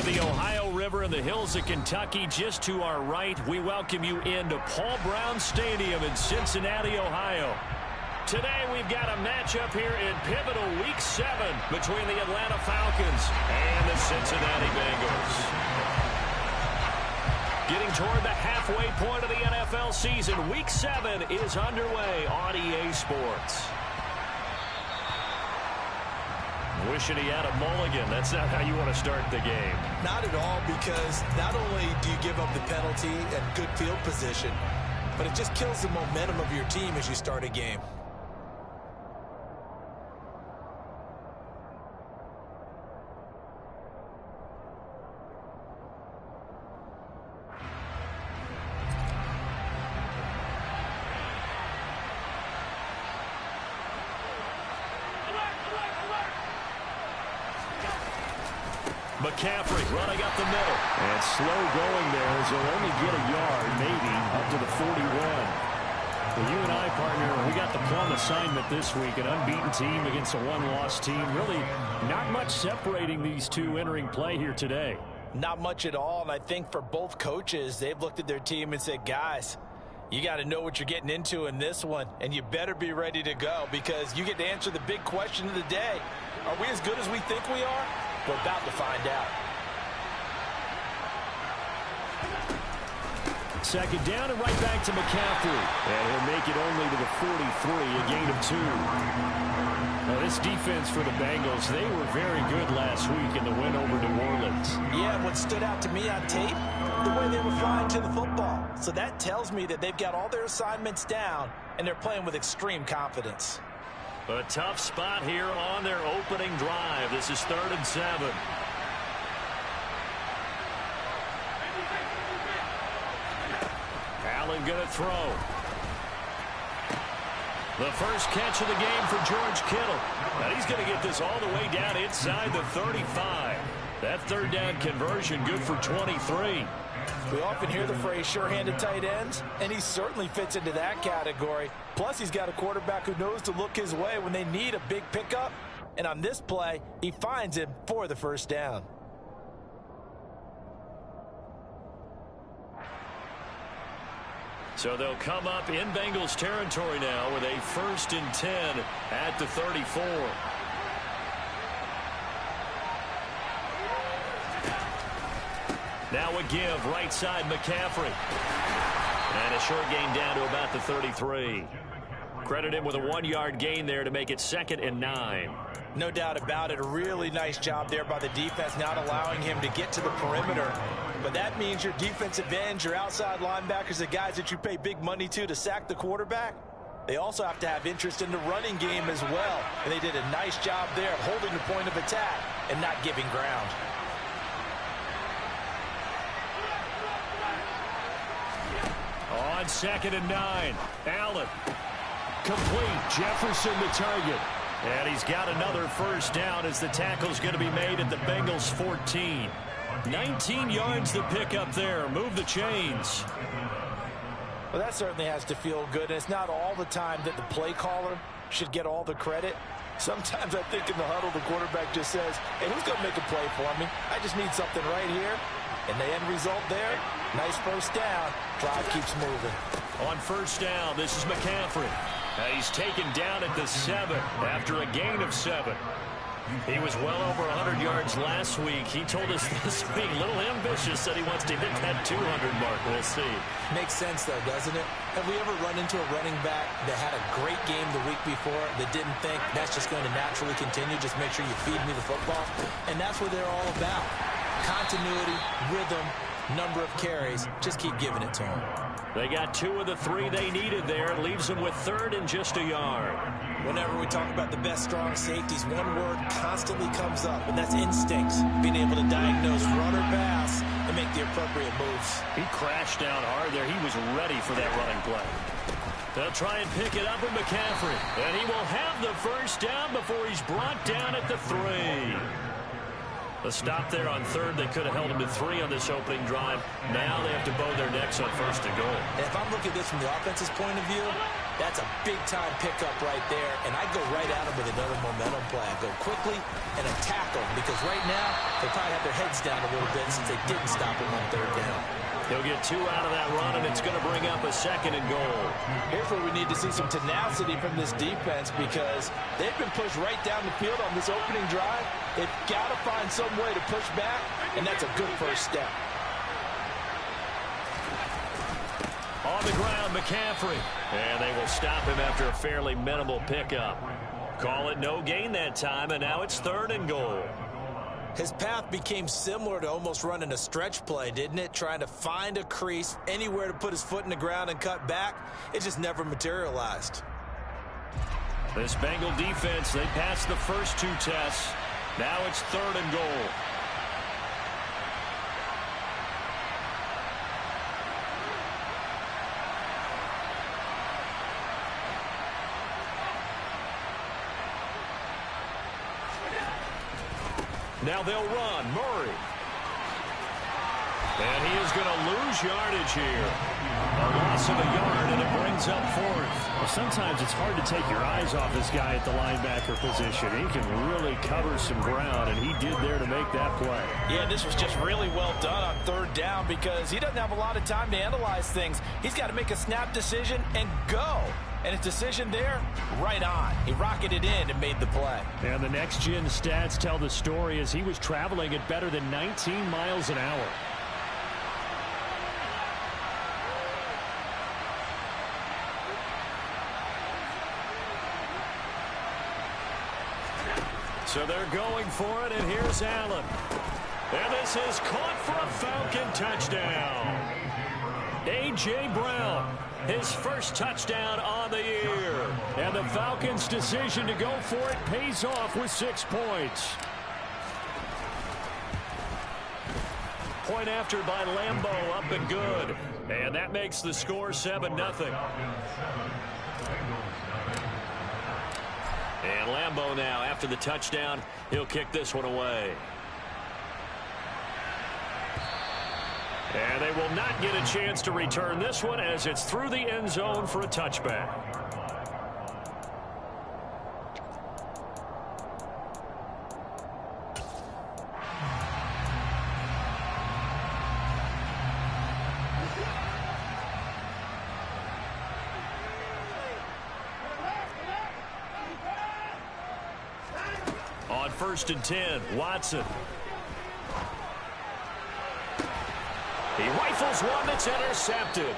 From the Ohio River and the hills of Kentucky, just to our right, we welcome you into Paul Brown Stadium in Cincinnati, Ohio. Today we've got a matchup here in pivotal Week 7 between the Atlanta Falcons and the Cincinnati Bengals. Getting toward the halfway point of the NFL season, Week 7 is underway on EA Sports. Wishing he had a mulligan. That's not how you want to start the game. Not at all, because not only do you give up the penalty and good field position, but it just kills the momentum of your team as you start a game. McCaffrey running up the middle. And slow going there as he'll only get a yard, maybe, up to the 41. Well, you and I, partner, we got the plum assignment this week. An unbeaten team against a one-loss team. Really not much separating these two entering play here today. Not much at all, and I think for both coaches, they've looked at their team and said, guys, you got to know what you're getting into in this one, and you better be ready to go because you get to answer the big question of the day. Are we as good as we think we are? We're about to find out. Second down and right back to McCaffrey. And he'll make it only to the 43, a gain of 2. Now, this defense for the Bengals, they were very good last week in the win over New Orleans. Yeah, what stood out to me on tape, the way they were flying to the football. So that tells me that they've got all their assignments down, and they're playing with extreme confidence. A tough spot here on their opening drive. This is 3rd and 7. Allen going to throw. The first catch of the game for George Kittle. And he's going to get this all the way down inside the 35. That 3rd down conversion good for 23. We often hear the phrase sure-handed tight ends, and he certainly fits into that category. Plus, he's got a quarterback who knows to look his way when they need a big pickup. And on this play, he finds him for the 1st down. So they'll come up in Bengals territory now with a 1st and 10 at the 34. Now a give, right side McCaffrey. And a short gain down to about the 33. Credit him with a 1-yard gain there to make it 2nd and 9. No doubt about it. A really nice job there by the defense, not allowing him to get to the perimeter. But that means your defensive ends, your outside linebackers, the guys that you pay big money to sack the quarterback, they also have to have interest in the running game as well. And they did a nice job there of holding the point of attack and not giving ground. On 2nd and 9, Allen. Complete, Jefferson the target. And he's got another 1st down as the tackle's going to be made at the Bengals 14. 19 yards to pick up there. Move the chains. Well, that certainly has to feel good. And it's not all the time that the play caller should get all the credit. Sometimes I think in the huddle, the quarterback just says, hey, who's going to make a play for me? I just need something right here. And the end result there, nice 1st down. Drive keeps moving. On 1st down, this is McCaffrey. He's taken down at the 7 after a gain of 7. He was well over 100 yards last week. He told us this week, a little ambitious, said he wants to hit that 200 mark. We'll see. Makes sense, though, doesn't it? Have we ever run into a running back that had a great game the week before that didn't think that's just going to naturally continue? Just make sure you feed me the football. And that's what they're all about. Continuity, rhythm, number of carries. Just keep giving it to them. They got 2 of the 3 they needed there. It leaves them with 3rd and just a yard. Whenever we talk about the best strong safeties, one word constantly comes up, and that's instincts. Being able to diagnose run or pass and make the appropriate moves. He crashed down hard there. He was ready for that running play. They'll try and pick it up with McCaffrey. And he will have the 1st down before he's brought down at the 3. A stop there on 3rd. They could have held him to 3 on this opening drive. Now they have to bow their necks on 1st and goal. If I'm looking at this from the offense's point of view, That's a big-time pickup right there, and I go right at him with another momentum play. I go quickly and attack them because right now they probably have their heads down a little bit since they didn't stop him on third down. He'll get 2 out of that run, and it's going to bring up a 2nd and goal. Here's where we need to see some tenacity from this defense because they've been pushed right down the field on this opening drive. They've got to find some way to push back, and that's a good first step. On the ground, McCaffrey. And they will stop him after a fairly minimal pickup. Call it no gain that time, and now it's 3rd and goal. His path became similar to almost running a stretch play, didn't it? Trying to find a crease, anywhere to put his foot in the ground and cut back. It just never materialized. This Bengal defense, they passed the first 2 tests. Now it's 3rd and goal. Now they'll run. Murray. And he is going to lose yardage here. A loss of a yard, and it brings up 4th. Well, sometimes it's hard to take your eyes off this guy at the linebacker position. He can really cover some ground, and he did there to make that play. Yeah, this was just really well done on 3rd down because he doesn't have a lot of time to analyze things. He's got to make a snap decision and go. And his decision there, right on. He rocketed in and made the play. And the next-gen stats tell the story as he was traveling at better than 19 miles an hour. So they're going for it, and here's Allen. And this is caught for a Falcon touchdown. A.J. Brown, his first touchdown on the year. And the Falcons' decision to go for it pays off with 6 points. Point after by Lambeau, up and good. And that makes the score 7-0. And Lambeau now, after the touchdown, he'll kick this one away. And they will not get a chance to return this one as it's through the end zone for a touchback. On 1st and 10, Watson. He rifles one that's intercepted.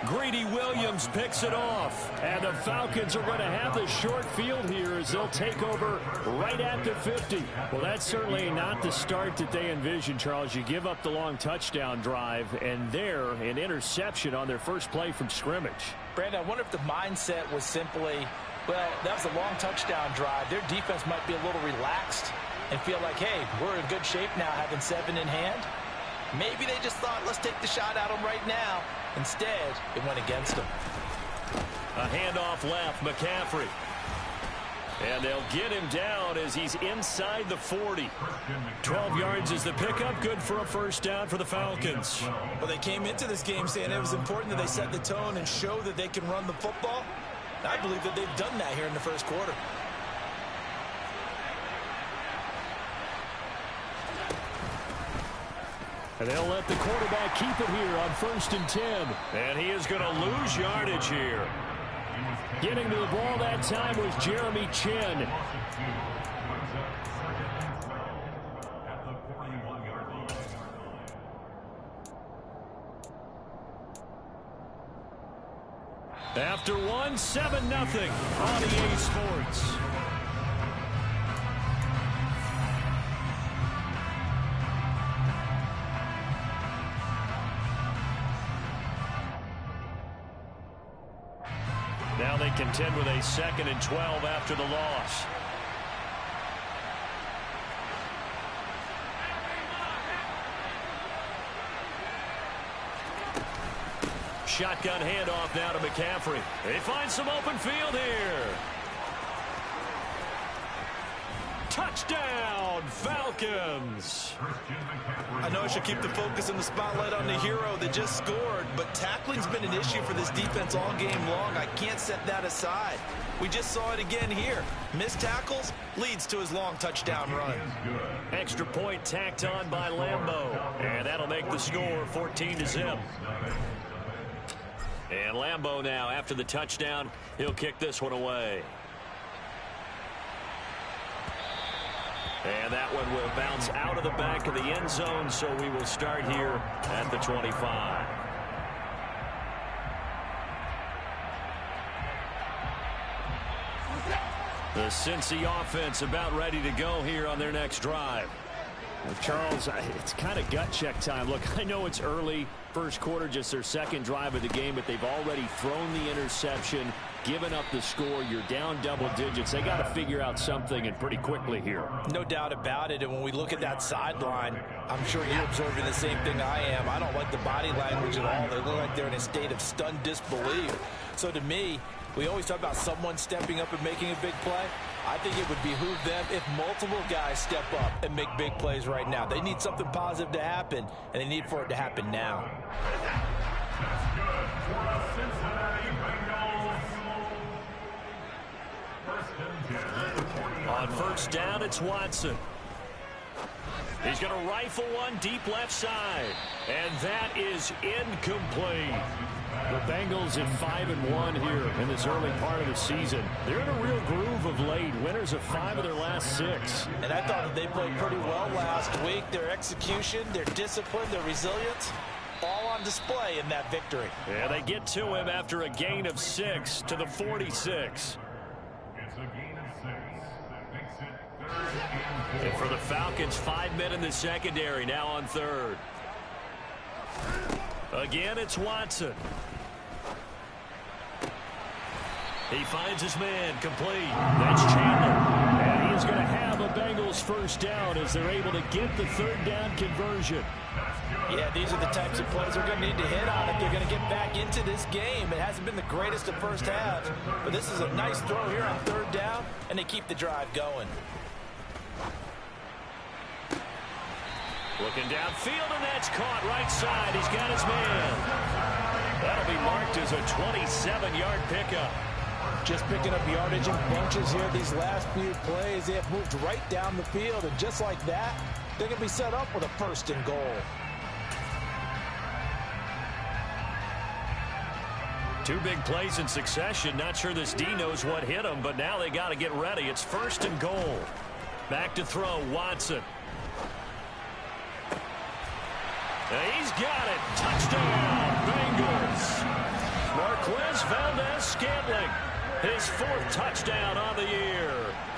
Greedy Williams picks it off. And the Falcons are going to have the short field here as they'll take over right at the 50. Well, that's certainly not the start that they envisioned, Charles. You give up the long touchdown drive, and there, an interception on their first play from scrimmage. Brandon, I wonder if the mindset was simply, well, that was a long touchdown drive. Their defense might be a little relaxed and feel like, hey, we're in good shape now having 7 in hand. Maybe they just thought, let's take the shot at him right now. Instead, it went against them. A handoff left, McCaffrey. And they'll get him down as he's inside the 40. 12 yards is the pickup. Good for a first down for the Falcons. Well, they came into this game saying it was important that they set the tone and show that they can run the football. I believe that they've done that here in the first quarter. And they'll let the quarterback keep it here on 1st and 10. And he is going to lose yardage here. Getting to the ball that time was Jeremy Chin. After one, 7-0 on EA Sports. Now they contend with a 2nd and 12 after the loss. Shotgun handoff now to McCaffrey. They find some open field here. Touchdown! Touchdown, Falcons. I know I should keep the focus and the spotlight on the hero that just scored, but tackling's been an issue for this defense all game long. I can't set that aside. We just saw it again here. Missed tackles leads to his long touchdown run. Extra point tacked on by Lambeau, and that'll make the score 14-0. And Lambeau now, after the touchdown, he'll kick this one away. And that one will bounce out of the back of the end zone, so we will start here at the 25. The Cincy offense about ready to go here on their next drive. Well, Charles, it's kind of gut check time. Look, I know it's early, first quarter, just their second drive of the game, but they've already thrown the interception, given up the score. You're down double digits. They got to figure out something, and pretty quickly here. No doubt about it. And when we look at that sideline, I'm sure you're observing the same thing I am. I don't like the body language at all. They look like they're in a state of stunned disbelief. So to me, we always talk about someone stepping up and making a big play. I think it would behoove them if multiple guys step up and make big plays right now. They need something positive to happen, and they need for it to happen now. On first down, it's Watson. He's going to rifle one deep left side, and that is incomplete. The Bengals at 5-1 here in this early part of the season. They're in a real groove of late. Winners of 5 of their last 6. And I thought that they played pretty well last week. Their execution, their discipline, their resilience, all on display in that victory. Yeah, they get to him after a gain of 6 to the 46. And for the Falcons, 5 men in the secondary, now on third. Again, it's Watson. He finds his man, complete. That's Chandler. And he is going to have a Bengals first down as they're able to get the third down conversion. Yeah, these are the types of plays they're going to need to hit on if they're going to get back into this game. It hasn't been the greatest of first halves, but this is a nice throw here on third down, and they keep the drive going. Looking downfield, and that's caught right side. He's got his man. That'll be marked as a 27-yard pickup. Just picking up yardage in bunches here these last few plays. They have moved right down the field, and just like that, they're going to be set up with a first and goal. 2 big plays in succession. Not sure this D knows what hit him, but now they got to get ready. It's first and goal. Back to throw, Watson. He's got it. Touchdown, Bengals. Marquez Valdez-Scantling, his 4th touchdown on the year.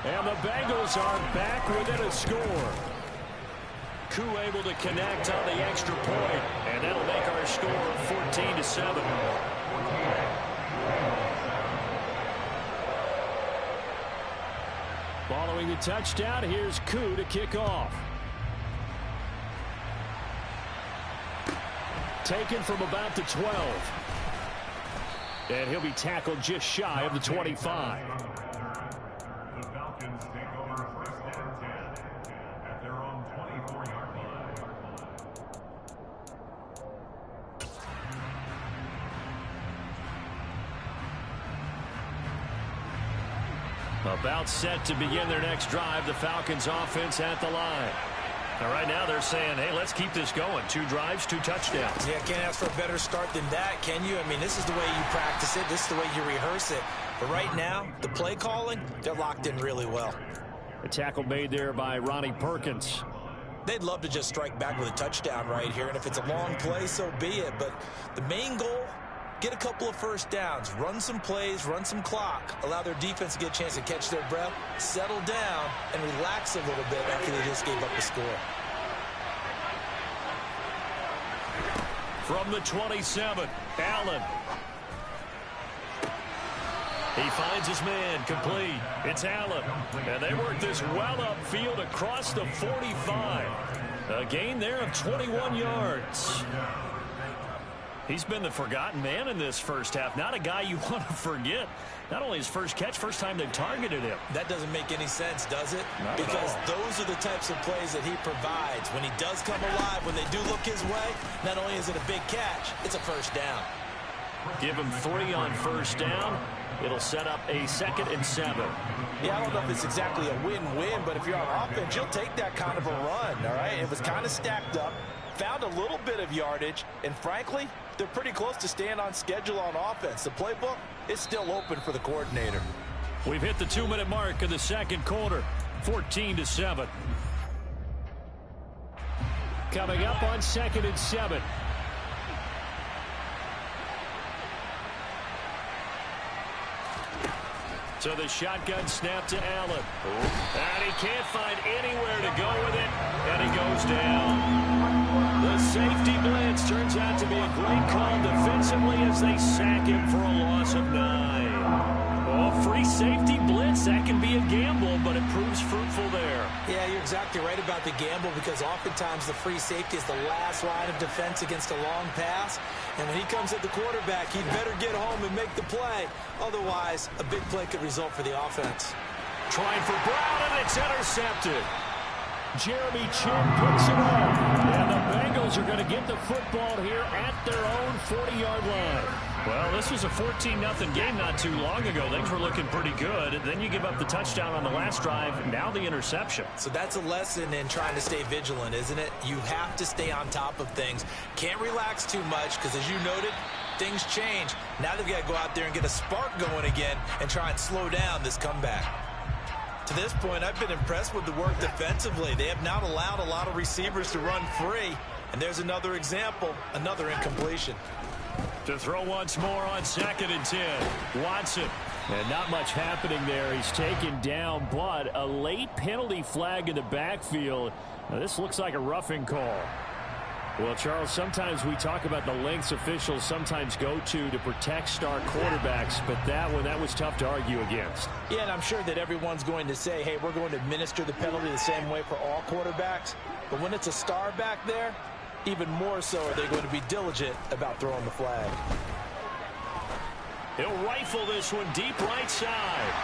And the Bengals are back within a score. Koo able to connect on the extra point, and that'll make our score 14-7. Following the touchdown, here's Koo to kick off. Taken from about the 12. And he'll be tackled just shy of the 25. The Falcons take over first and 10 at their own 24-yard line. About set to begin their next drive. The Falcons offense at the line. Now, right now they're saying, hey, let's keep this going. 2 drives, 2 touchdowns. Yeah, can't ask for a better start than that, can you? I mean, this is the way you practice it. This is the way you rehearse it. But right now, the play calling, they're locked in really well. A tackle made there by Ronnie Perkins. They'd love to just strike back with a touchdown right here. And if it's a long play, so be it. But the main goal, get a couple of first downs, run some plays, run some clock, allow their defense to get a chance to catch their breath, settle down, and relax a little bit after they just gave up the score. From the 27, Allen. He finds his man, complete. It's Allen. And they work this well upfield across the 45. A gain there of 21 yards. He's been the forgotten man in this first half. Not a guy you want to forget. Not only his first catch, first time they've targeted him. That doesn't make any sense, does it? Not because at all. those are the types of plays that he provides. When he does come alive, when they do look his way, not only is it a big catch, it's a first down. Give him 3 on first down. It'll set up a 2nd and 7. Yeah, I don't know if it's exactly a win-win, but if you're on offense, you'll take that kind of a run, all right? It was kind of stacked up, found a little bit of yardage, and frankly, they're pretty close to staying on schedule on offense. The playbook is still open for the coordinator. We've hit the 2-minute mark of the second quarter, 14-7. Coming up on 2nd and 7. So the shotgun snap to Allen. And he can't find anywhere to go with it. And he goes down. The safety blitz turns out to be a great call defensively as they sack him for a loss of 9. Oh, free safety blitz, that can be a gamble, but it proves fruitful there. Yeah, you're exactly right about the gamble because oftentimes the free safety is the last line of defense against a long pass. And when he comes at the quarterback, he'd better get home and make the play. Otherwise, a big play could result for the offense. Trying for Brown, and it's intercepted. Jeremy Chin picks it up. And the Bengals are going to get the football here at their own 40-yard line. Well, this was a 14-0 game not too long ago. Things were looking pretty good. Then you give up the touchdown on the last drive. Now the interception. So that's a lesson in trying to stay vigilant, isn't it? You have to stay on top of things. Can't relax too much because, as you noted, things change. Now they've got to go out there and get a spark going again and try and slow down this comeback. To this point, I've been impressed with the work defensively. They have not allowed a lot of receivers to run free. And there's another example, another incompletion. To throw once more on 2nd and 10. Watson. And not much happening there. He's taken down, but a late penalty flag in the backfield. Now, this looks like a roughing call. Well, Charles, sometimes we talk about the lengths officials sometimes go to protect star quarterbacks, but that was tough to argue against. Yeah, and I'm sure that everyone's going to say, hey, we're going to administer the penalty the same way for all quarterbacks. But when it's a star back there, even more so are they going to be diligent about throwing the flag. He'll rifle this one deep right side.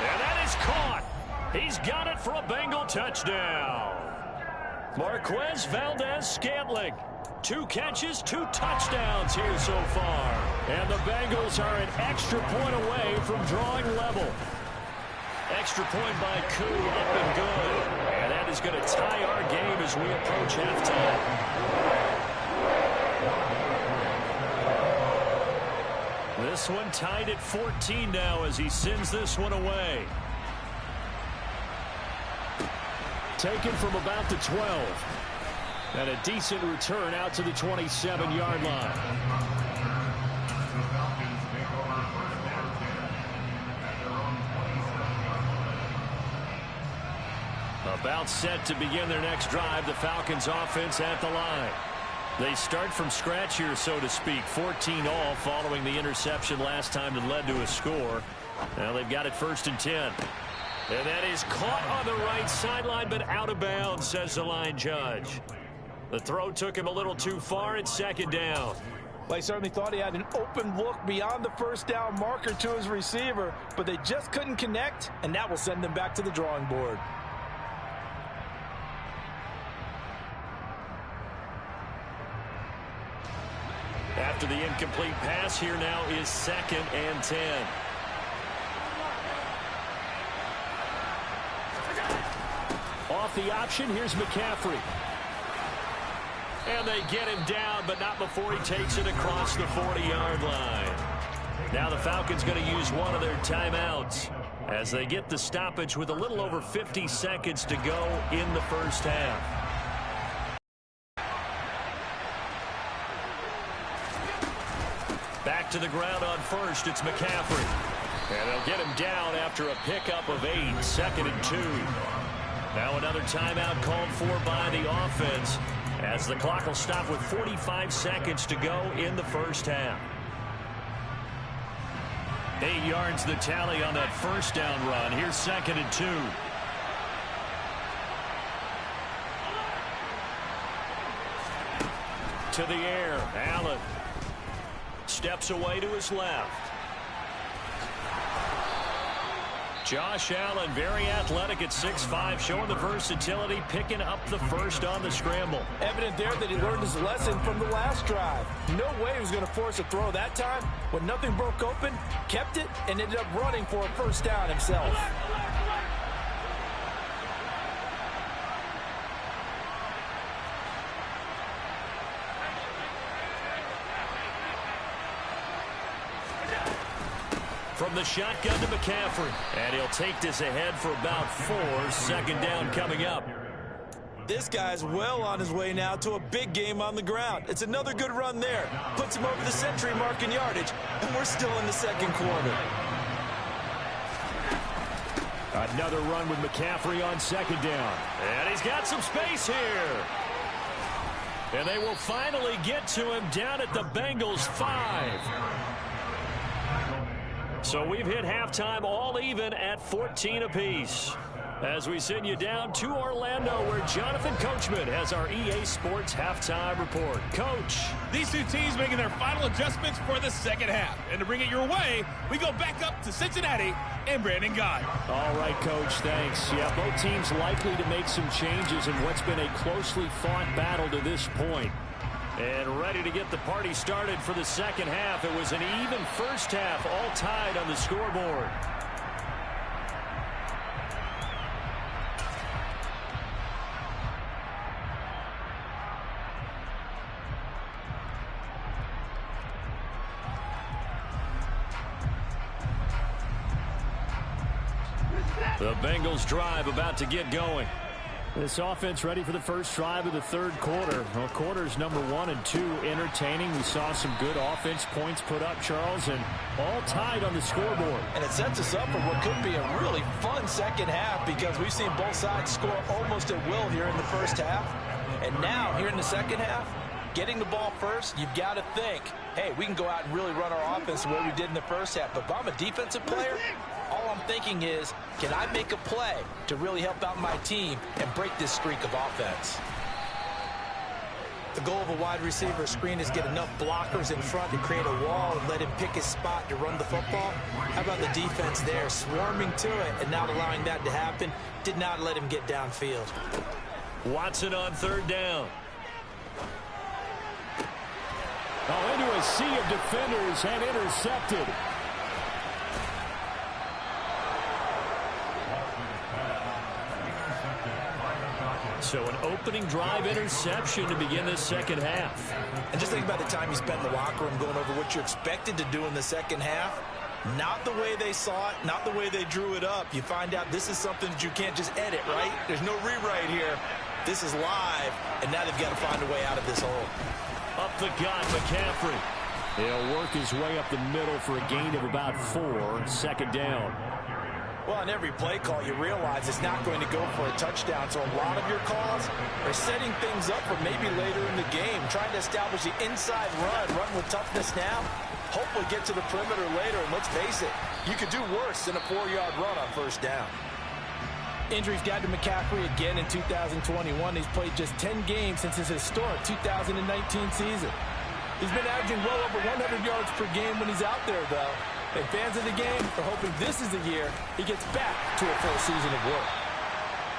And that is caught. He's got it for a Bengal touchdown. Marquez Valdez-Scantling. 2 catches, 2 touchdowns here so far. And the Bengals are an extra point away from drawing level. Extra point by Koo, up and good. And that is going to tie our game as we approach halftime. This one tied at 14 now as he sends this one away. Taken from about the 12. And a decent return out to the 27-yard line. About set to begin their next drive, the Falcons offense at the line. They start from scratch here, so to speak. 14 all following the interception last time that led to a score. Now they've got it 1st and 10. And that is caught on the right sideline, but out of bounds, says the line judge. The throw took him a little too far. It's 2nd down. Well, he certainly thought he had an open look beyond the first down marker to his receiver, but they just couldn't connect, and that will send them back to the drawing board. After the incomplete pass, here now is 2nd and 10. Off the option, here's McCaffrey. And they get him down, but not before he takes it across the 40-yard line. Now the Falcons going to use one of their timeouts as they get the stoppage with a little over 50 seconds to go in the first half. Back to the ground on first, it's McCaffrey. And they'll get him down after a pickup of 8, 2nd and 2. Now another timeout called for by the offense as the clock will stop with 45 seconds to go in the first half. 8 yards the tally on that first down run. Here's 2nd and 2. To the air, Allen. steps away to his left. Josh Allen, very athletic at 6'5", showing the versatility, picking up the first on the scramble. Evident there that he learned his lesson from the last drive. No way he was going to force a throw that time. When nothing broke open, kept it, and ended up running for a first down himself. From the shotgun to McCaffrey. And he'll take this ahead for about 4. Second down coming up. This guy's well on his way now to a big game on the ground. It's another good run there. Puts him over the century mark in yardage, and we're still in the second quarter. Another run with McCaffrey on second down. And he's got some space here. And they will finally get to him down at the Bengals 5. So we've hit halftime all even at 14 apiece. As we send you down to Orlando, where Jonathan Coachman has our EA Sports halftime report. Coach. These two teams making their final adjustments for the second half. And to bring it your way, we go back up to Cincinnati and Brandon Gott. All right, Coach, thanks. Yeah, both teams likely to make some changes in what's been a closely fought battle to this point. And ready to get the party started for the second half. It was an even first half, all tied on the scoreboard. The Bengals drive about to get going. This offense ready for the first drive of the third quarter. Well, quarters number 1 and 2 entertaining. We saw some good offense points put up, Charles, and all tied on the scoreboard. And it sets us up for what could be a really fun second half, because we've seen both sides score almost at will here in the first half. And now, here in the second half, getting the ball first, you've got to think, hey, we can go out and really run our offense the way we did in the first half. But if I'm a defensive player, all I'm thinking is, can I make a play to really help out my team and break this streak of offense? The goal of a wide receiver screen is get enough blockers in front to create a wall and let him pick his spot to run the football. How about the defense there, swarming to it and not allowing that to happen? Did not let him get downfield. Watson on third down. Oh, into a sea of defenders and intercepted. So an opening drive interception to begin this second half. And just think about the time you spent in the locker room going over what you expected to do in the second half. Not the way they saw it, not the way they drew it up. You find out this is something that you can't just edit, right? There's no rewrite here. This is live, and now they've got to find a way out of this hole. Up the gut, McCaffrey. He'll work his way up the middle for a gain of about 4. Second down. Well, on every play call, you realize it's not going to go for a touchdown. So a lot of your calls are setting things up for maybe later in the game, trying to establish the inside run with toughness now, hopefully get to the perimeter later. And let's face it, you could do worse than a 4-yard run on first down. Injuries got to McCaffrey again in 2021. He's played just 10 games since his historic 2019 season. He's been averaging well over 100 yards per game when he's out there, though. And fans of the game are hoping this is the year he gets back to a full season of work.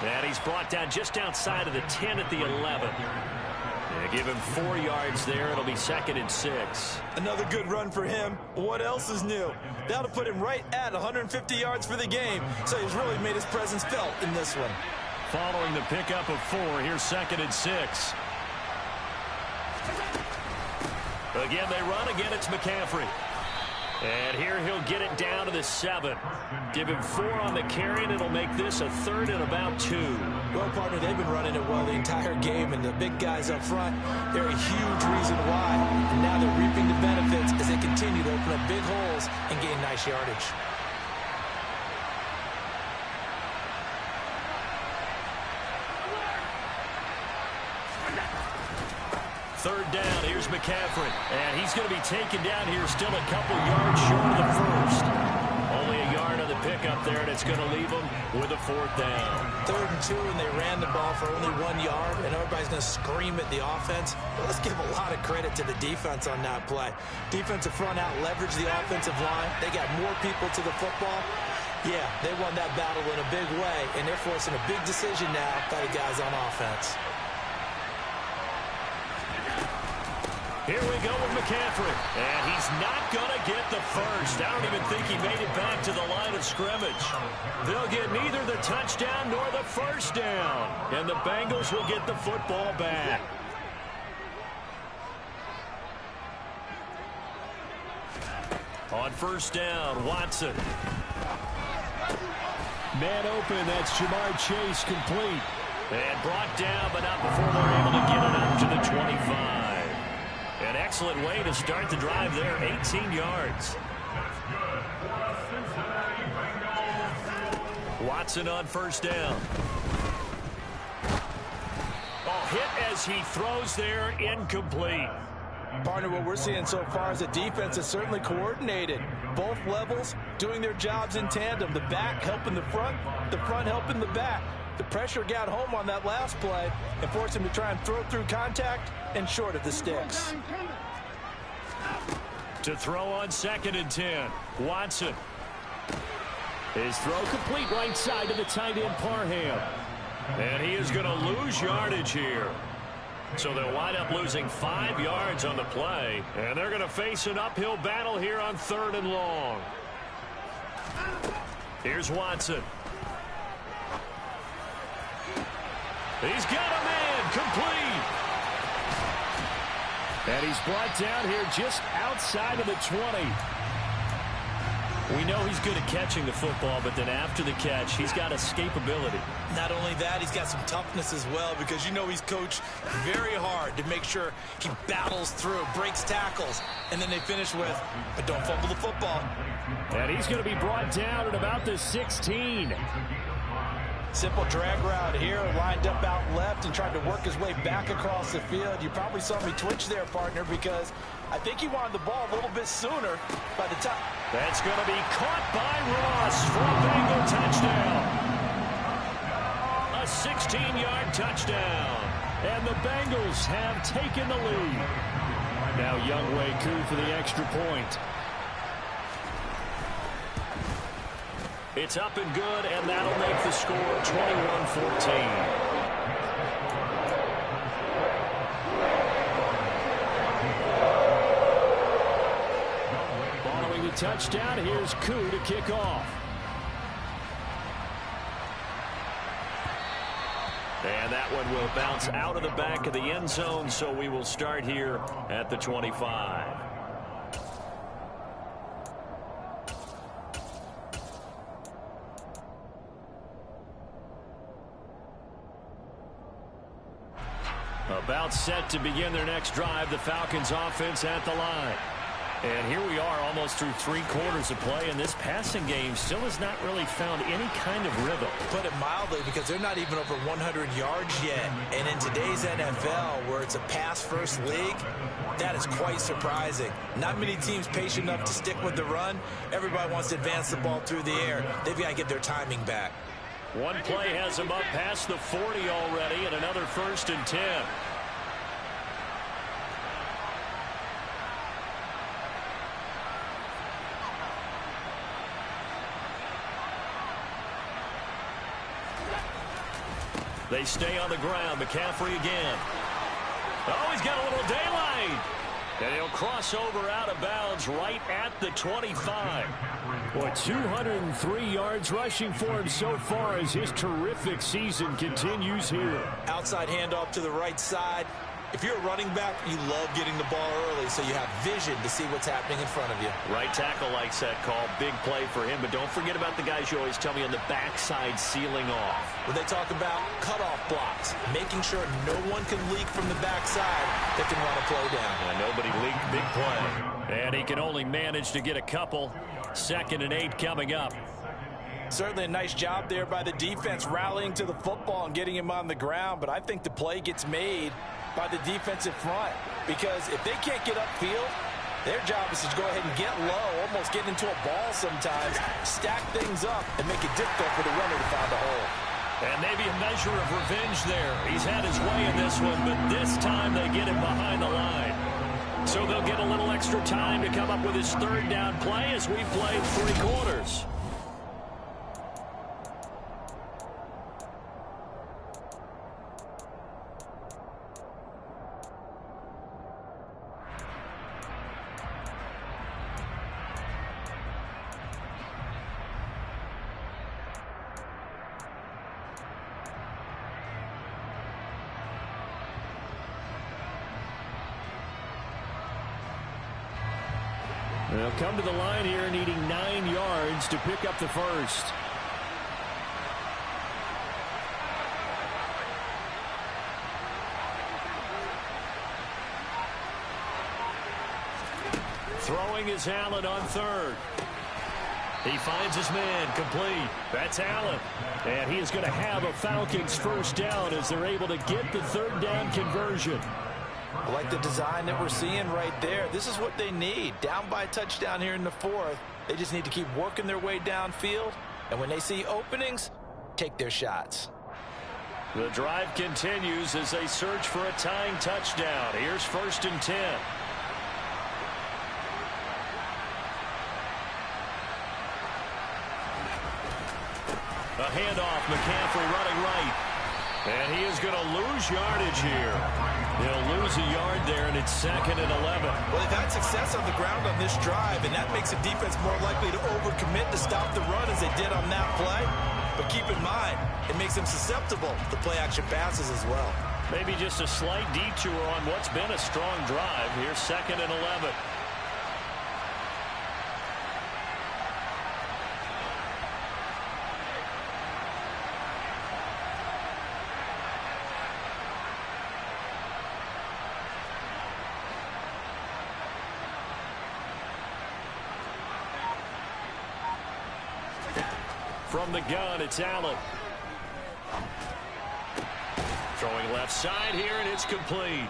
And he's brought down just outside of the 10 at the 11. Yeah, give him 4 yards there. It'll be 2nd and 6. Another good run for him. What else is new? That'll put him right at 150 yards for the game. So he's really made his presence felt in this one. Following the pickup of 4, here's 2nd and 6. Again, they run. Again, it's McCaffrey. And here he'll get it down to the 7. Give him 4 on the carry, and it'll make this a 3rd and about 2. Well, partner, they've been running it well the entire game, and the big guys up front, they're a huge reason why. And now they're reaping the benefits as they continue to open up big holes and gain nice yardage. Third down, here's McCaffrey. And he's going to be taken down here still a couple yards short of the first. Only a yard on the pickup there, and it's going to leave them with a 4th down. 3rd and 2, and they ran the ball for only 1 yard, and everybody's going to scream at the offense. But let's give a lot of credit to the defense on that play. Defensive front out leveraged the offensive line. They got more people to the football. Yeah, they won that battle in a big way, and they're forcing a big decision now by the guys on offense. Here we go with McCaffrey. And he's not going to get the first. I don't even think he made it back to the line of scrimmage. They'll get neither the touchdown nor the first down. And the Bengals will get the football back. On 1st down, Watson. Man open, that's Jamar Chase complete. And brought down, but not before they're able to get it up to the 25. An excellent way to start the drive there, 18 yards. Watson on 1st down. Oh, hit as he throws there, incomplete. Partner, what we're seeing so far is the defense is certainly coordinated. Both levels doing their jobs in tandem. The back helping the front helping the back. The pressure got home on that last play and forced him to try and throw through contact and short of the sticks. To throw on 2nd and 10, Watson. His throw complete right side to the tight end Parham. And he is going to lose yardage here. So they'll wind up losing 5 yards on the play. And they're going to face an uphill battle here on 3rd and long. Here's Watson. He's got a man complete. And he's brought down here just outside of the 20. We know he's good at catching the football, but then after the catch, he's got escapability. Not only that, he's got some toughness as well, because you know he's coached very hard to make sure he battles through, breaks tackles, and then they finish with, but don't fumble the football. And he's going to be brought down at about the 16. Simple drag route here, lined up out left and tried to work his way back across the field. You probably saw me twitch there, partner, because I think he wanted the ball a little bit sooner by the time. That's going to be caught by Ross for a Bengal touchdown. A 16-yard touchdown. And the Bengals have taken the lead. Now Younghoe Koo for the extra point. It's up and good, and that'll make the score 21-14. Following the touchdown, here's Koo to kick off. And that one will bounce out of the back of the end zone, so we will start here at the 25. About set to begin their next drive, the Falcons offense at the line. And here we are almost through 3 quarters of play, and this passing game still has not really found any kind of rhythm. Put it mildly, because they're not even over 100 yards yet. And in today's NFL, where it's a pass-first league, that is quite surprising. Not many teams patient enough to stick with the run. Everybody wants to advance the ball through the air. They've got to get their timing back. One play has them up past the 40 already, and another 1st and 10. They stay on the ground. McCaffrey again. Oh, he's got a little daylight. And he'll cross over out of bounds right at the 25. Boy, 203 yards rushing for him so far as his terrific season continues here. Outside handoff to the right side. If you're a running back, you love getting the ball early so you have vision to see what's happening in front of you. Right tackle likes that call. Big play for him, but don't forget about the guys you always tell me on the backside sealing off. When they talk about cutoff blocks, making sure no one can leak from the backside that can run a play down. And nobody leaked. Big play. And he can only manage to get a couple. 2nd and 8 coming up. Certainly a nice job there by the defense rallying to the football and getting him on the ground, but I think the play gets made by the defensive front, because if they can't get upfield, Their job is to go ahead and get low, almost get into a ball sometimes, stack things up, and make it difficult for the runner to find a hole. And maybe a measure of revenge there. He's had his way in this one, but this time they get him behind the line. So they'll get a little extra time to come up with his third down play as we played 3 quarters. They'll come to the line here needing 9 yards to pick up the first. Throwing is Allen on third. He finds his man, complete. That's Allen. And he is going to have a Falcons first down as they're able to get the third down conversion. I like the design that we're seeing right there. This is what they need. Down by a touchdown here in the 4th. They just need to keep working their way downfield. And when they see openings, take their shots. The drive continues as they search for a tying touchdown. Here's 1st and 10. A handoff, McCaffrey running right. And he is going to lose yardage here. He'll lose a yard there, and it's 2nd and 11. Well, they've had success on the ground on this drive, and that makes the defense more likely to overcommit to stop the run as they did on that play. But keep in mind, it makes them susceptible to play-action passes as well. Maybe just a slight detour on what's been a strong drive. Here's 2nd and 11. From the gun, it's Allen. Throwing left side here, and it's complete.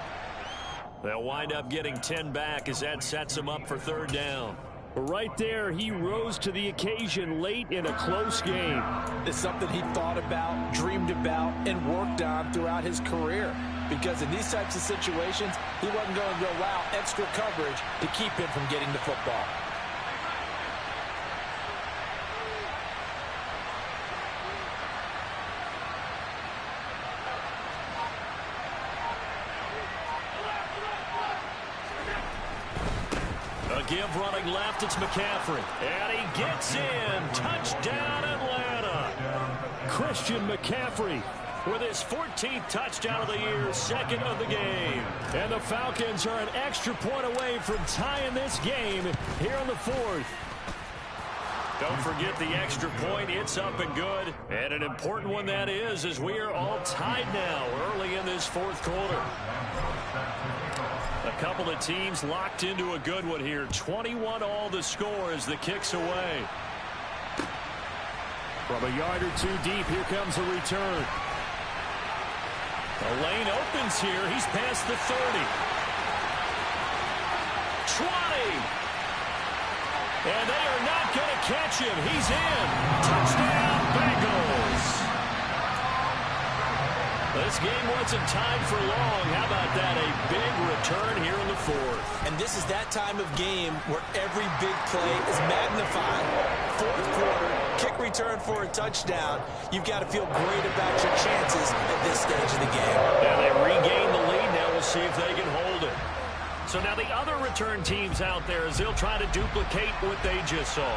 They'll wind up getting 10 back as that sets them up for 3rd down. Right there, he rose to the occasion late in a close game. It's something he thought about, dreamed about, and worked on throughout his career. Because in these types of situations, he wasn't going to allow extra coverage to keep him from getting the football. Give running left, it's McCaffrey. And he gets in. Touchdown, Atlanta. Christian McCaffrey with his 14th touchdown of the year, 2nd of the game. And the Falcons are an extra point away from tying this game here in the 4th. Don't forget the extra point. It's up and good. And an important one that is, as we are all tied now early in this 4th quarter. A couple of teams locked into a good one here. 21 all the score as the kick's away. From a yard or 2 deep, here comes a return. The lane opens here. He's past the 30. 20. And they are not going to catch him. He's in. Touchdown, Bengals. This game wasn't tied for long. How about that? A big return here in the 4th. And this is that time of game where every big play is magnified. 4th quarter, kick return for a touchdown. You've got to feel great about your chances at this stage of the game. Yeah, they regain the lead now. We'll see if they can hold it. So now the other return teams out there as they'll try to duplicate what they just saw.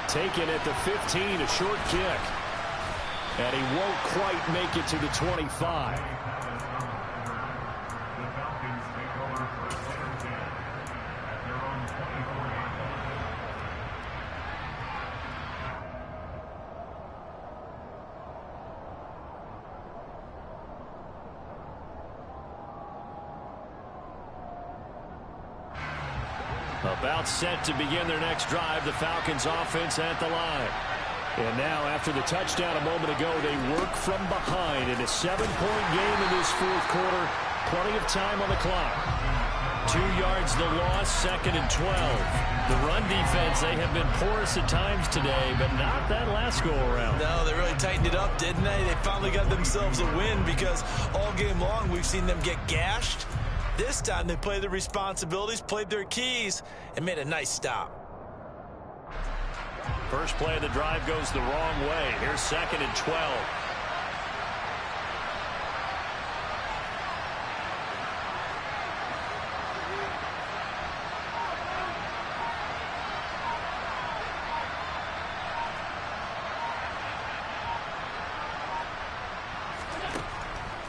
Taken at the 15, a short kick. And he won't quite make it to the 25. About set to begin their next drive, the Falcons offense at the line. And now, after the touchdown a moment ago, they work from behind in a 7-point game in this 4th quarter. Plenty of time on the clock. 2 yards the loss, 2nd and 12. The run defense, they have been porous at times today, but not that last go-around. No, they really tightened it up, didn't they? They finally got themselves a win because all game long we've seen them get gashed. This time they played their responsibilities, played their keys, and made a nice stop. First play of the drive goes the wrong way. Here's 2nd and 12.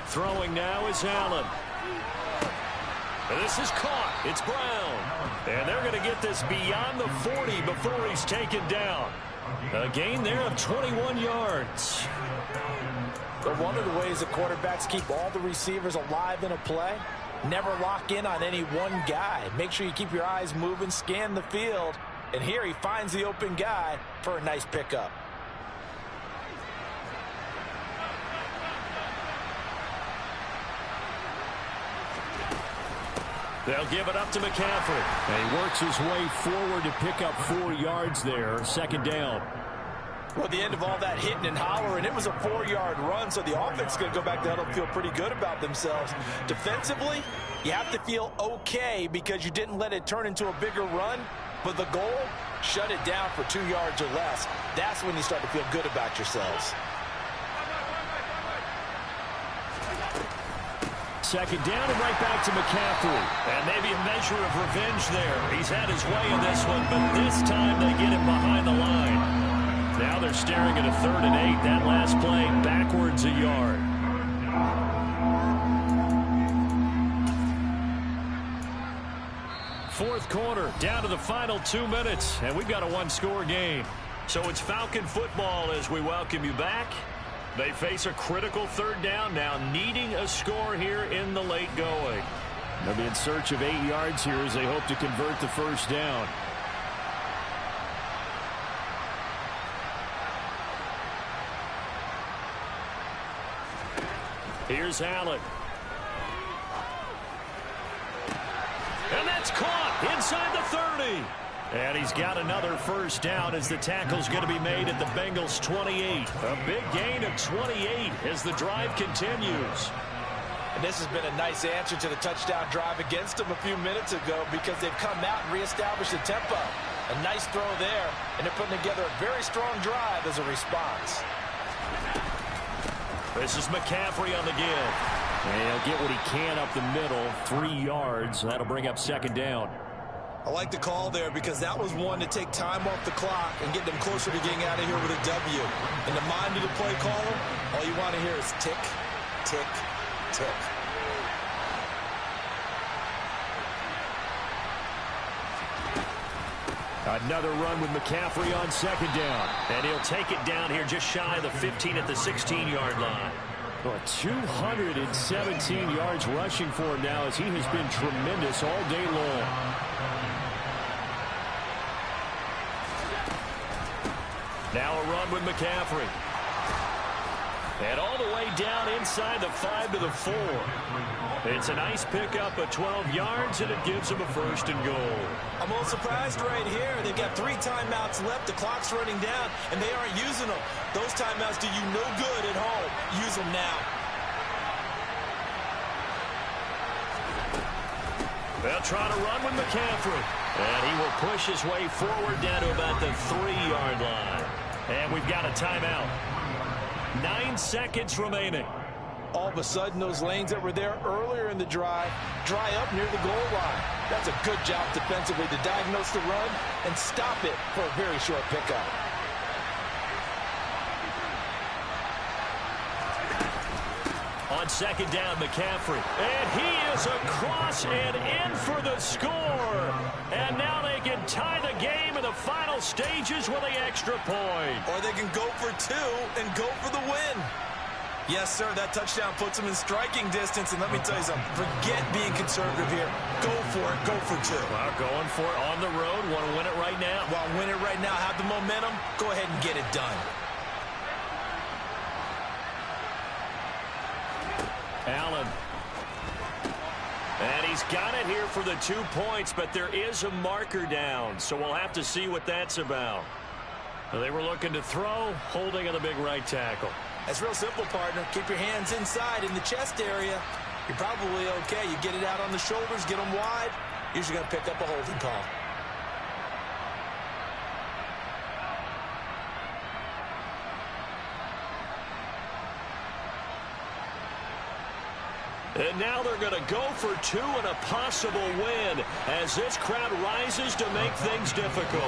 Throwing now is Allen. This is caught. It's Brown. And they're going to get this beyond the 40 before he's taken down. A gain there of 21 yards. But one of the ways that quarterbacks keep all the receivers alive in a play, never lock in on any one guy. Make sure you keep your eyes moving, scan the field. And here he finds the open guy for a nice pickup. They'll give it up to McCaffrey. And he works his way forward to pick up 4 yards there. 2nd down. Well, at the end of all that hitting and hollering, it was a 4-yard run, so the offense is going to go back to huddle and feel pretty good about themselves. Defensively, you have to feel okay because you didn't let it turn into a bigger run, but the goal, shut it down for 2 yards or less. That's when you start to feel good about yourselves. 2nd down and right back to McCaffrey. And maybe a measure of revenge there. He's had his way in this one, but this time they get him behind the line. Now they're staring at a 3rd and 8. That last play backwards a yard. Fourth quarter, down to the final 2 minutes, and we've got a 1-score game. So it's Falcon football as we welcome you back. They face a critical 3rd down now, needing a score here in the late going. They'll be in search of 8 yards here as they hope to convert the 1st down. Here's Allen. And that's caught inside the 30. And he's got another 1st down as the tackle's going to be made at the Bengals' 28. A big gain of 28 as the drive continues. And this has been a nice answer to the touchdown drive against them a few minutes ago because they've come out and reestablished the tempo. A nice throw there, and they're putting together a very strong drive as a response. This is McCaffrey on the give. And he'll get what he can up the middle, 3 yards. That'll bring up 2nd down. I like the call there because that was one to take time off the clock and get them closer to getting out of here with a W. In the mind of the play caller, all you want to hear is tick, tick, tick. Another run with McCaffrey on 2nd down. And he'll take it down here just shy of the 15 at the 16-yard line. Well, 217 yards rushing for him now as he has been tremendous all day long. Now a run with McCaffrey. And all the way down inside the 5 to the 4. It's a nice pickup of 12 yards, and it gives him a 1st and goal. I'm a little surprised right here. They've got 3 timeouts left. The clock's running down, and they aren't using them. Those timeouts do you no good at home. Use them now. They'll try to run with McCaffrey. And he will push his way forward down to about the 3-yard line. And we've got a timeout. 9 seconds remaining. All of a sudden, those lanes that were there earlier in the drive dry up near the goal line. That's a good job defensively to diagnose the run and stop it for a very short pickup. On 2nd down, McCaffrey. And he is across and in for the score. And now they can tie the game in the final stages with the extra point. Or they can go for 2 and go for the win. Yes, sir, that touchdown puts them in striking distance. And let me tell you something, forget being conservative here. Go for it, go for 2. Well, going for it on the road. Want to win it right now? Well, win it right now, have the momentum. Go ahead and get it done. Allen. And he's got it here for the 2 points, but there is a marker down, so we'll have to see what that's about. Well, they were looking to throw, holding on the big right tackle. That's real simple, partner. Keep your hands inside in the chest area. You're probably okay. You get it out on the shoulders, get them wide. Usually going to pick up a holding call. And now they're going to go for 2 and a possible win as this crowd rises to make things difficult.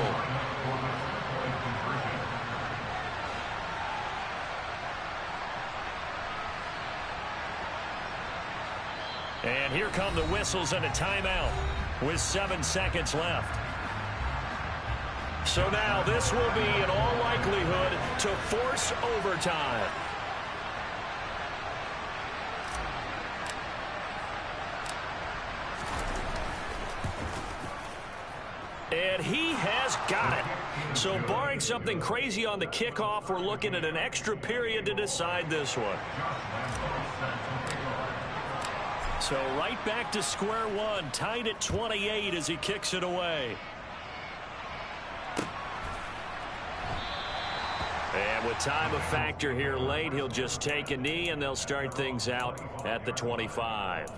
And here come the whistles and a timeout with 7 seconds left. So now this will be, in all likelihood, to force overtime. And he has got it. So barring something crazy on the kickoff, we're looking at an extra period to decide this one. So right back to square one, tied at 28 as he kicks it away. And with time a factor here late, he'll just take a knee and they'll start things out at the 25.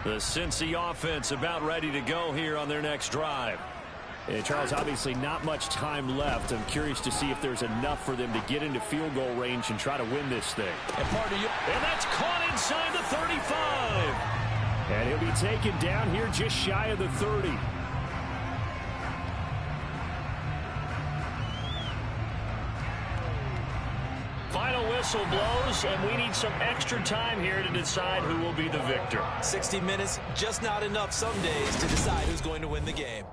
The Cincy offense about ready to go here on their next drive. And Charles, obviously not much time left. I'm curious to see if there's enough for them to get into field goal range and try to win this thing. And that's caught inside the 35. And he'll be taken down here just shy of the 30. Final whistle blows, and we need some extra time here to decide who will be the victor. 60 minutes, just not enough some days to decide who's going to win the game.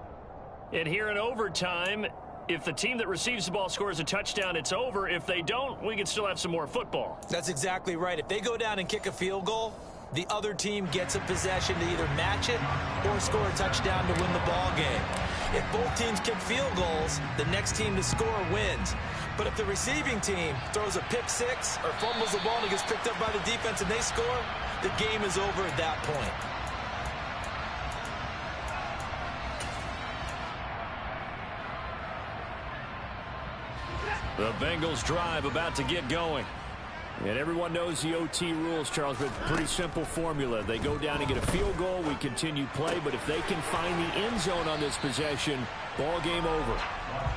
And here in overtime, if the team that receives the ball scores a touchdown, it's over. If they don't, we can still have some more football. That's exactly right. If they go down and kick a field goal, the other team gets a possession to either match it or score a touchdown to win the ball game. If both teams kick field goals, the next team to score wins. But if the receiving team throws a pick six or fumbles the ball and it gets picked up by the defense and they score, the game is over at that point. The Bengals drive about to get going. And everyone knows the OT rules, Charles, but pretty simple formula. They go down and get a field goal, we continue play, but if they can find the end zone on this possession, ball game over.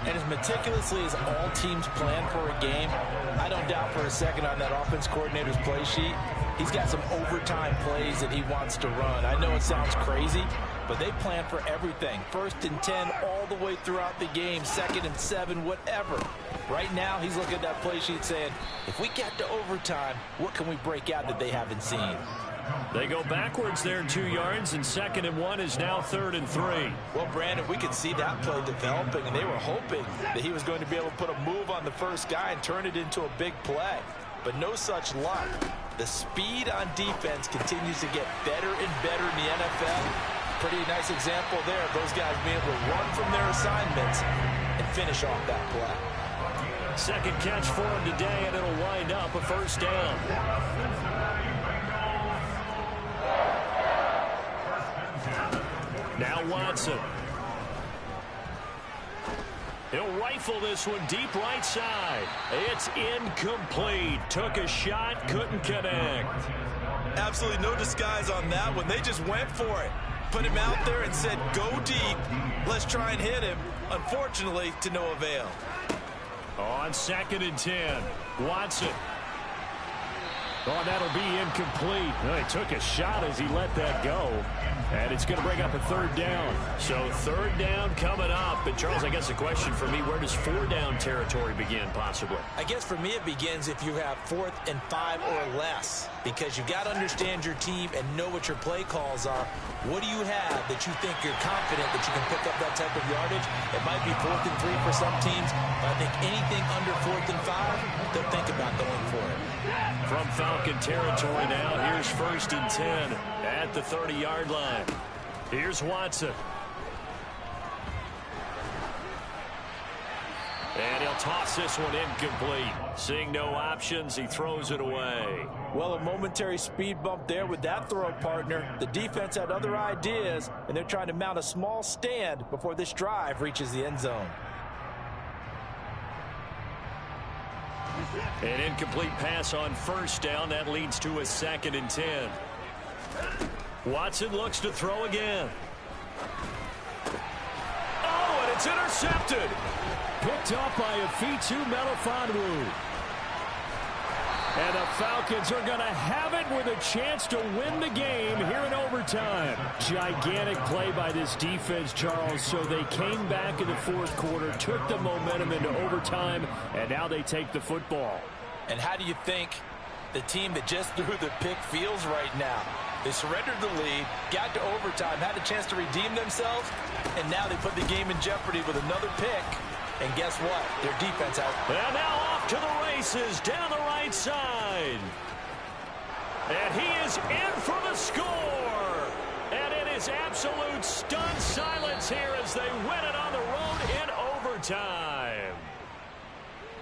And as meticulously as all teams plan for a game, I don't doubt for a second on that offense coordinator's play sheet, he's got some overtime plays that he wants to run. I know it sounds crazy, but they plan for everything. 1st and 10 all the way throughout the game, 2nd and 7, whatever. Right now, he's looking at that play sheet saying, if we get to overtime, what can we break out that they haven't seen? They go backwards there 2 yards, and 2nd and 1 is now 3rd and 3. Well, Brandon, we could see that play developing, and they were hoping that he was going to be able to put a move on the first guy and turn it into a big play. But no such luck. The speed on defense continues to get better and better in the NFL. Pretty nice example there of those guys being able to run from their assignments and finish off that play. Second catch for him today, and it'll wind up a first down. Now Watson. He'll rifle this one deep right side. It's incomplete. Took a shot, couldn't connect. Absolutely no disguise on that one. They just went for it. Put him out there and said, go deep. Let's try and hit him. Unfortunately, to no avail. On 2nd and 10, Watson. Oh, that'll be incomplete. Well, he took a shot as he let that go. And it's going to bring up a 3rd down. So 3rd down coming up. And Charles, I guess the question for me, where does 4-down territory begin possibly? I guess for me it begins if you have 4th and 5 or less. Because you've got to understand your team and know what your play calls are. What do you have that you think you're confident that you can pick up that type of yardage? It might be 4th and 3 for some teams. But I think anything under 4th and 5, they'll think about going for it. From Falcon territory now, here's 1st and 10 at the 30-yard line. Here's Watson. And he'll toss this one incomplete. Seeing no options, he throws it away. Well, a momentary speed bump there with that throw, partner. The defense had other ideas, and they're trying to mount a small stand before this drive reaches the end zone. An incomplete pass on first down. That leads to a 2nd and 10. Watson looks to throw again. Oh, and it's intercepted. Picked up by Afitu Melifonwu. And the Falcons are going to have it with a chance to win the game here in overtime. Gigantic play by this defense, Charles. So they came back in the fourth quarter, took the momentum into overtime, and now they take the football. And how do you think the team that just threw the pick feels right now? They surrendered the lead, got to overtime, had a chance to redeem themselves, and now they put the game in jeopardy with another pick. And guess what? Their defense has... And now off to the races down the right side. And he is in for the score. And it is absolute stunned silence here as they win it on the road in overtime.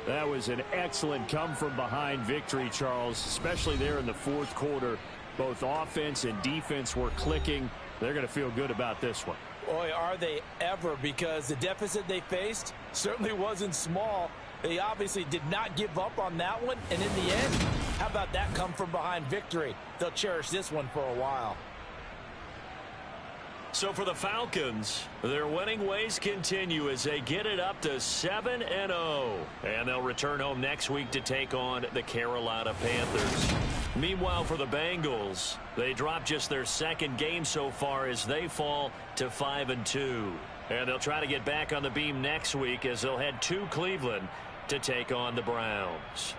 That was an excellent come-from-behind victory, Charles, especially there in the fourth quarter. Both offense and defense were clicking. They're going to feel good about this one. Boy, are they ever, because the deficit they faced certainly wasn't small. They obviously did not give up on that one, and in the end, how about that come-from-behind victory? They'll cherish this one for a while. So for the Falcons, their winning ways continue as they get it up to 7-0. And they'll return home next week to take on the Carolina Panthers. Meanwhile, for the Bengals, they drop just their 2nd game so far as they fall to 5-2. And they'll try to get back on the beam next week as they'll head to Cleveland to take on the Browns.